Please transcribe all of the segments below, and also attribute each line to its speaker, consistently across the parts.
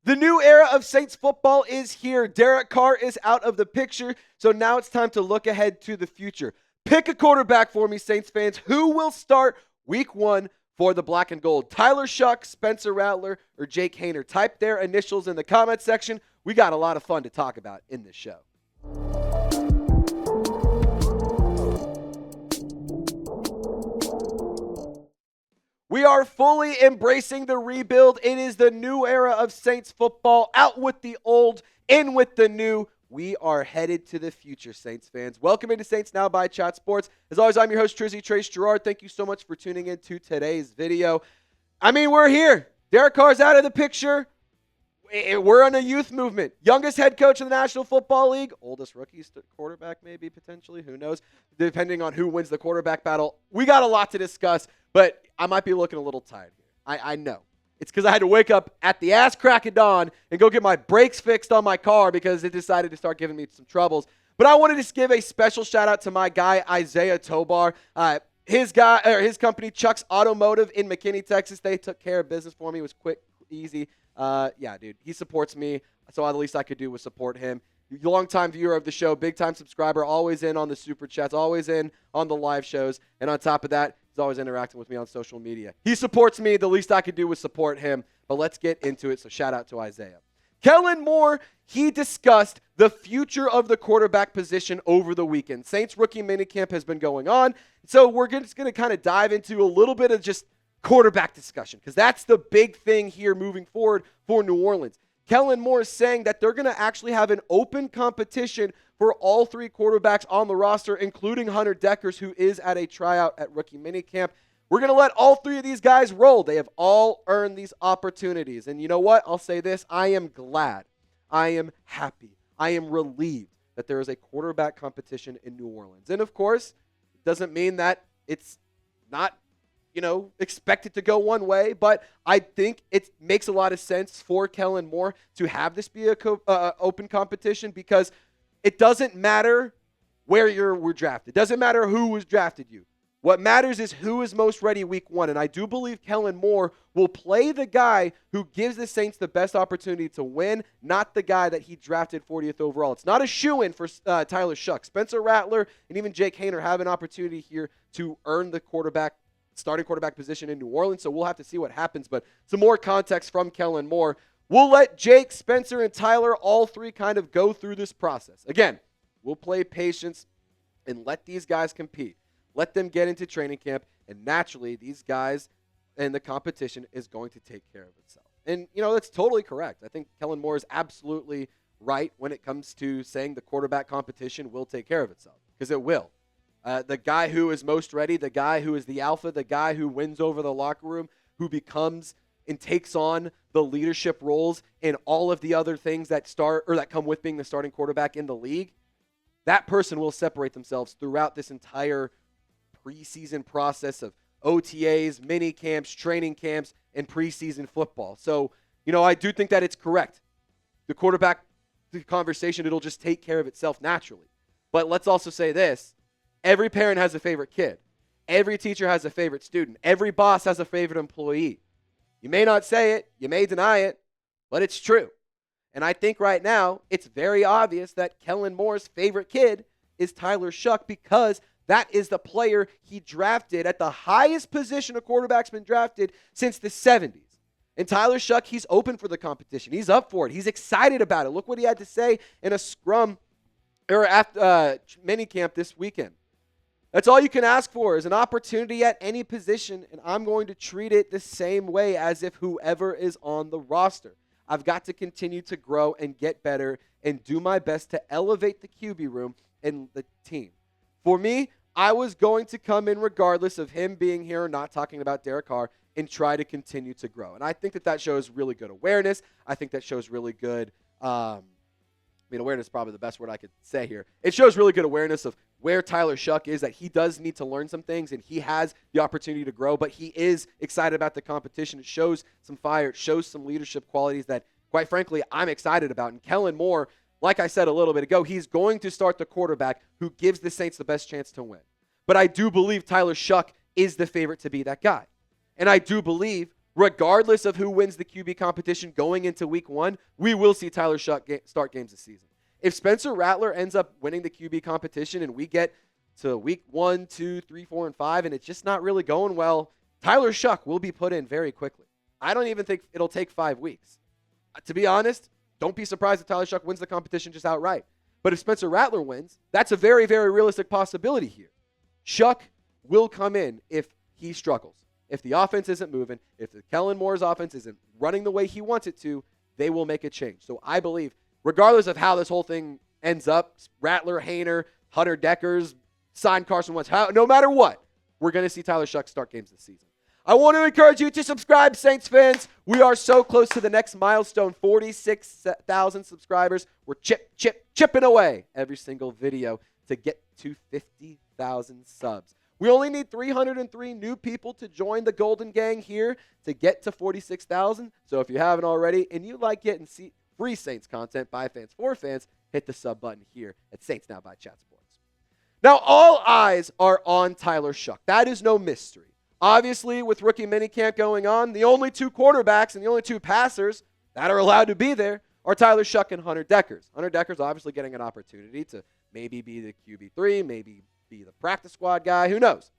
Speaker 1: The new era of Saints football is here. Derek Carr is out of the picture, so now it's time to look ahead to the future. Pick a quarterback for me, Saints fans. Who will start week 1 for the black and gold? Tyler Shough, Spencer Rattler, or Jake Haener? Type their initials in the comment section. We got a lot of fun to talk about in this show. We are fully embracing the rebuild. It is the new era of Saints football. Out with the old, in with the new. We are headed to the future, Saints fans. Welcome into Saints Now by Chat Sports. As always, I'm your host, Trizzy Trace Girouard. Thank you so much for tuning in to today's video. We're here. Derek Carr's out of the picture. We're on a youth movement. Youngest head coach in the National Football League. Oldest rookie quarterback, maybe, potentially. Who knows? Depending on who wins the quarterback battle. We got a lot to discuss, but I might be looking a little tired here. I know. It's because I had to wake up at the ass crack of dawn and go get my brakes fixed on my car because it decided to start giving me some troubles. But I wanted to give a special shout out to my guy, Isaiah Tobar. His company, Chuck's Automotive in McKinney, Texas. They took care of business for me. It was quick, easy. Yeah, dude, he supports me, so the least I could do was support him. Long-time viewer of the show, big-time subscriber, always in on the Super Chats, always in on the live shows, and on top of that, he's always interacting with me on social media. He supports me. The least I could do was support him, but let's get into it, so shout out to Isaiah. Kellen Moore, he discussed the future of the quarterback position over the weekend. Saints Rookie Minicamp has been going on, so we're just going to kind of dive into a little bit of just quarterback discussion, because that's the big thing here moving forward for New Orleans. Kellen Moore is saying that they're going to actually have an open competition for all 3 quarterbacks on the roster, including Hunter Deckers, who is at a tryout at Rookie Minicamp. We're going to let all 3 of these guys roll. They have all earned these opportunities. And you know what? I'll say this. I am glad. I am happy. I am relieved that there is a quarterback competition in New Orleans. And, of course, it doesn't mean that it's not expected to go one way, but I think it makes a lot of sense for Kellen Moore to have this be a open competition, because it doesn't matter where you were drafted. It doesn't matter who was drafted you. What matters is who is most ready week 1, and I do believe Kellen Moore will play the guy who gives the Saints the best opportunity to win, not the guy that he drafted 40th overall. It's not a shoo-in for Tyler Shough. Spencer Rattler and even Jake Haener have an opportunity here to earn the starting quarterback position in New Orleans, so we'll have to see what happens. But some more context from Kellen Moore. We'll let Jake, Spencer, and Tyler, all 3 kind of go through this process. Again, we'll play patience and let these guys compete. Let them get into training camp, and naturally, these guys and the competition is going to take care of itself. And, that's totally correct. I think Kellen Moore is absolutely right when it comes to saying the quarterback competition will take care of itself, because it will. The guy who is most ready, the guy who is the alpha, the guy who wins over the locker room, who becomes and takes on the leadership roles and all of the other things that come with being the starting quarterback in the league, that person will separate themselves throughout this entire preseason process of OTAs, mini camps, training camps, and preseason football. So, I do think that it's correct. The quarterback conversation, it'll just take care of itself naturally. But let's also say this. Every parent has a favorite kid. Every teacher has a favorite student. Every boss has a favorite employee. You may not say it, you may deny it, but it's true. And I think right now it's very obvious that Kellen Moore's favorite kid is Tyler Shough, because that is the player he drafted at the highest position a quarterback's been drafted since the 70s. And Tyler Shough, he's open for the competition. He's up for it. He's excited about it. Look what he had to say in a scrum or after minicamp this weekend. That's all you can ask for, is an opportunity at any position, and I'm going to treat it the same way as if whoever is on the roster. I've got to continue to grow and get better and do my best to elevate the QB room and the team. For me, I was going to come in regardless of him being here or not, talking about Derek Carr, and try to continue to grow. And I think that shows really good awareness. I think that shows really good awareness is probably the best word I could say here. It shows really good awareness of where Tyler Shough is, that he does need to learn some things, and he has the opportunity to grow, but he is excited about the competition. It shows some fire. It shows some leadership qualities that, quite frankly, I'm excited about. And Kellen Moore, like I said a little bit ago, he's going to start the quarterback who gives the Saints the best chance to win. But I do believe Tyler Shough is the favorite to be that guy. And I do believe regardless of who wins the QB competition going into week 1, we will see Tyler Shough start games this season. If Spencer Rattler ends up winning the QB competition and we get to week 1, 2, 3, 4, and 5, and it's just not really going well, Tyler Shough will be put in very quickly. I don't even think it'll take 5 weeks. To be honest, don't be surprised if Tyler Shough wins the competition just outright. But if Spencer Rattler wins, that's a very, very realistic possibility here. Shough will come in if he struggles. If the offense isn't moving, if the Kellen Moore's offense isn't running the way he wants it to, they will make a change. So I believe, regardless of how this whole thing ends up, Rattler, Haener, Hunter Deckers, sign Carson Wentz, no matter what, we're going to see Tyler Shough start games this season. I want to encourage you to subscribe, Saints fans. We are so close to the next milestone, 46,000 subscribers. We're chipping away every single video to get to 50,000 subs. We only need 303 new people to join the Golden Gang here to get to 46,000. So if you haven't already and you like getting free Saints content by fans for fans, hit the sub button here at Saints Now by Chat Sports. Now, all eyes are on Tyler Shough. That is no mystery. Obviously, with rookie minicamp going on, the only 2 quarterbacks and the only 2 passers that are allowed to be there are Tyler Shough and Hunter Deckers. Hunter Deckers obviously getting an opportunity to maybe be the QB3, maybe be the practice squad guy, who knows.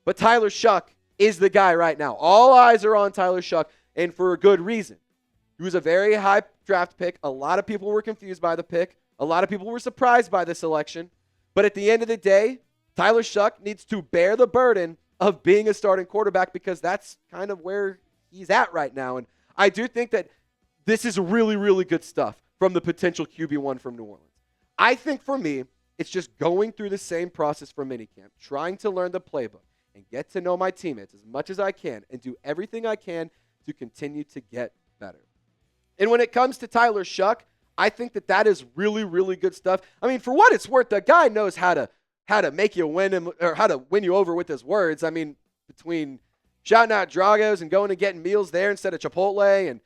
Speaker 1: But Tyler Shough is the guy right now. All eyes are on Tyler Shough, and for a good reason. He was a very high draft pick. A lot of people were confused by the pick. A lot of people were surprised by the selection. But at the end of the day, Tyler Shough needs to bear the burden of being a starting quarterback because that's kind of where he's at right now. And I do think that this is really, really good stuff from the potential QB1 from New Orleans. I think for me, it's just going through the same process for minicamp, trying to learn the playbook and get to know my teammates as much as I can and do everything I can to continue to get better. And when it comes to Tyler Shough, I think that is really, really good stuff. I mean, for what it's worth, the guy knows how to make you win him, or how to win you over with his words. I mean, between shouting out Dragos and going and getting meals there instead of Chipotle and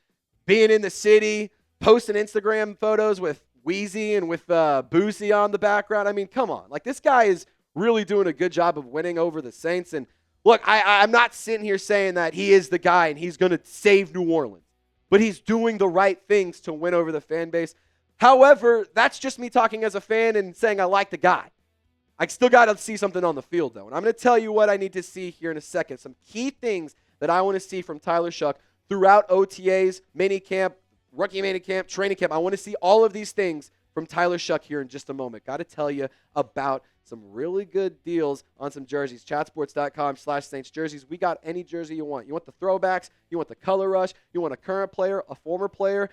Speaker 1: being in the city, posting Instagram photos with Wheezy and with Boosie on the background. I mean, come on. Like, this guy is really doing a good job of winning over the Saints. And look, I'm not sitting here saying that he is the guy and he's going to save New Orleans, but he's doing the right things to win over the fan base. However, that's just me talking as a fan and saying I like the guy. I still got to see something on the field, though. And I'm going to tell you what I need to see here in a second. Some key things that I want to see from Tyler Shough throughout OTAs, minicamp, rookie minicamp, training camp. I want to see all of these things from Tyler Shough here in just a moment. Got to tell you about some really good deals on some jerseys. Chatsports.com/Saints jerseys. We got any jersey you want. You want the throwbacks? You want the color rush? You want a current player, a former player?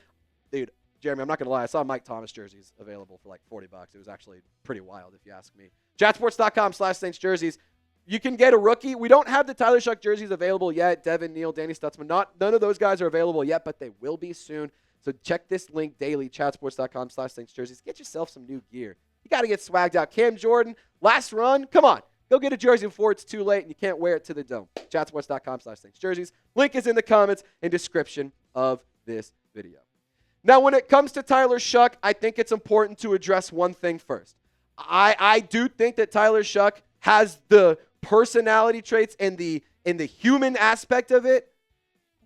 Speaker 1: Dude, Jeremy, I'm not going to lie. I saw Mike Thomas jerseys available for like $40. It was actually pretty wild if you ask me. Chatsports.com/Saints jerseys. You can get a rookie. We don't have the Tyler Shough jerseys available yet. Devin Neal, Danny Stutzman. None of those guys are available yet, but they will be soon. So check this link daily, chatsports.com/Saints jerseys. Get yourself some new gear. You got to get swagged out. Cam Jordan, last run. Come on. Go get a jersey before it's too late and you can't wear it to the dome. Chatsports.com/Saints jerseys. Link is in the comments and description of this video. Now, when it comes to Tyler Shough, I think it's important to address one thing first. I do think that Tyler Shough has the personality traits and the human aspect of it.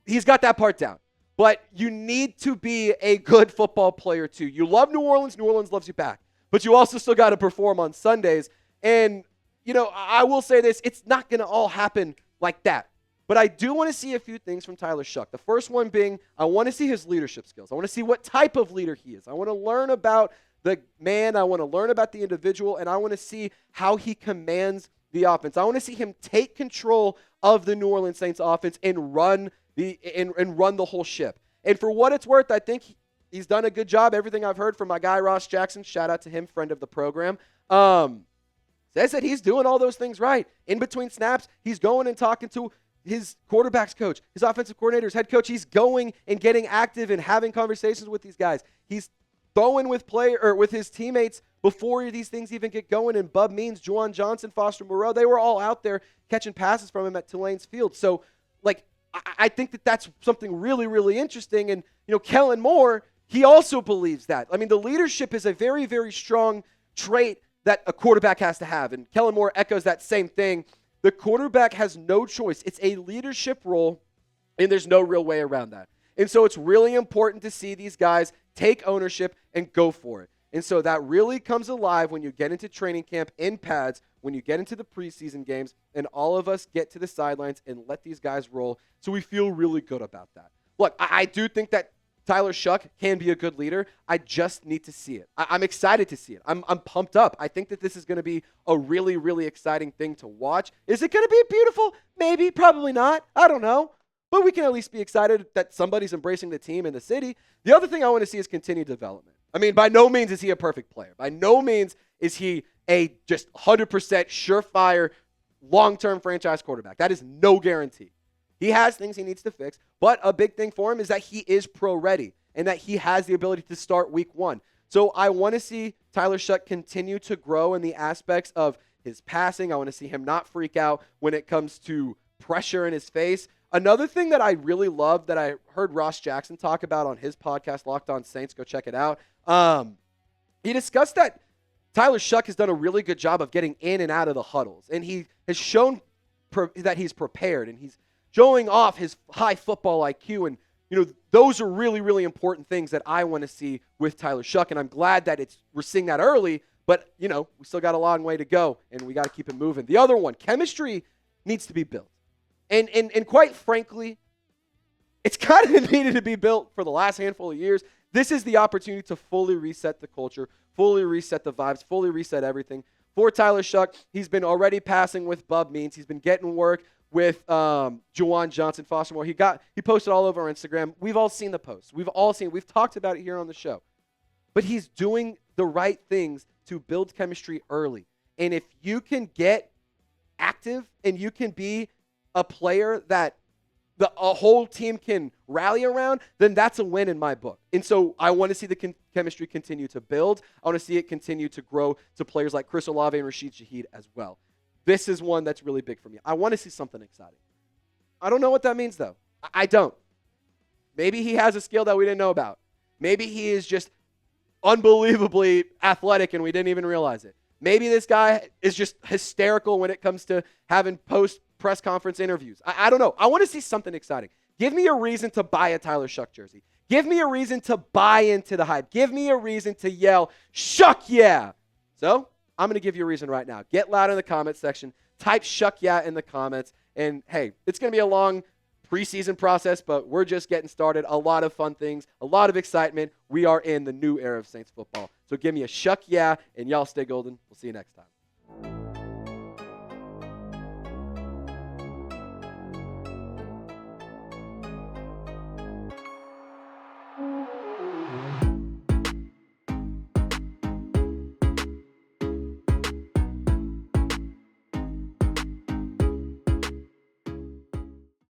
Speaker 1: He's got that part down. But you need to be a good football player too. You love New Orleans. New Orleans loves you back. But you also still got to perform on Sundays. And, you know, I will say this. It's not going to all happen like that. But I do want to see a few things from Tyler Shough. The first one being I want to see his leadership skills. I want to see what type of leader he is. I want to learn about the man. I want to learn about the individual. And I want to see how he commands the offense. I want to see him take control of the New Orleans Saints offense and run the whole ship. And for what it's worth, I think he's done a good job. Everything I've heard from my guy Ross Jackson, shout out to him, friend of the program, says that he's doing all those things right. In between snaps, he's going and talking to his quarterback's coach, his offensive coordinator, his head coach. He's going and getting active and having conversations with these guys. He's throwing with his teammates before these things even get going. And Bub Means, Juwan Johnson, Foster Moreau, they were all out there catching passes from him at Tulane's Field. So, like, I think that that's something really, really interesting. And, you know, Kellen Moore, he also believes that. I mean, the leadership is a very, very strong trait that a quarterback has to have. And Kellen Moore echoes that same thing. The quarterback has no choice. It's a leadership role And there's no real way around that. And so it's really important to see these guys take ownership and go for it. And so that really comes alive when you get into training camp in pads, when you get into the preseason games, and all of us get to the sidelines and let these guys roll. So we feel really good about that. Look, I do think that Tyler Shough can be a good leader. I just need to see it. I'm excited to see it. I'm pumped up. I think that this is going to be a really, really exciting thing to watch. Is it going to be beautiful? Maybe, probably not. I don't know. But we can at least be excited that somebody's embracing the team in the city. The other thing I want to see is continued development. I mean, by no means is he a perfect player. By no means is he a just 100% surefire, long-term franchise quarterback. That is no guarantee. He has things he needs to fix, but a big thing for him is that he is pro-ready and that he has the ability to start week 1. So I want to see Tyler Shough continue to grow in the aspects of his passing. I want to see him not freak out when it comes to pressure in his face. Another thing that I really love that I heard Ross Jackson talk about on his podcast, Locked On Saints, go check it out. He discussed that Tyler Shough has done a really good job of getting in and out of the huddles, and he has shown that he's prepared, and he's showing off his high football IQ, and those are really, really important things that I want to see with Tyler Shough, and I'm glad that we're seeing that early, but we still got a long way to go, and we got to keep it moving. The other one, chemistry needs to be built. And quite frankly, it's kind of needed to be built for the last handful of years. This is the opportunity to fully reset the culture, fully reset the vibes, fully reset everything. For Tyler Shough, he's been already passing with Bub Means. He's been getting work with Juwan Johnson, Foster Moore. He posted all over our Instagram. We've all seen the posts. We've talked about it here on the show. But he's doing the right things to build chemistry early. And if you can active and you can be a player that a whole team can rally around, then that's a win in my book. And so I want to see the chemistry continue to build. I want to see it continue to grow to players like Chris Olave and Rashid Shaheed as well. This is one that's really big for me. I want to see something exciting. I don't know what that means, though. I don't. Maybe he has a skill that we didn't know about. Maybe he is just unbelievably athletic and we didn't even realize it. Maybe this guy is just hysterical when it comes to having post-press conference interviews. I don't know. I want to see something exciting. Give me a reason to buy a Tyler Shough jersey. Give me a reason to buy into the hype. Give me a reason to yell, "Shough yeah!" So I'm going to give you a reason right now. Get loud in the comments section. Type "Shough yeah" in the comments. And, hey, it's going to be a long preseason process, but we're just getting started. A lot of fun things, a lot of excitement. We are in the new era of Saints football. So give me a "Shough yeah," and y'all stay golden. We'll see you next time.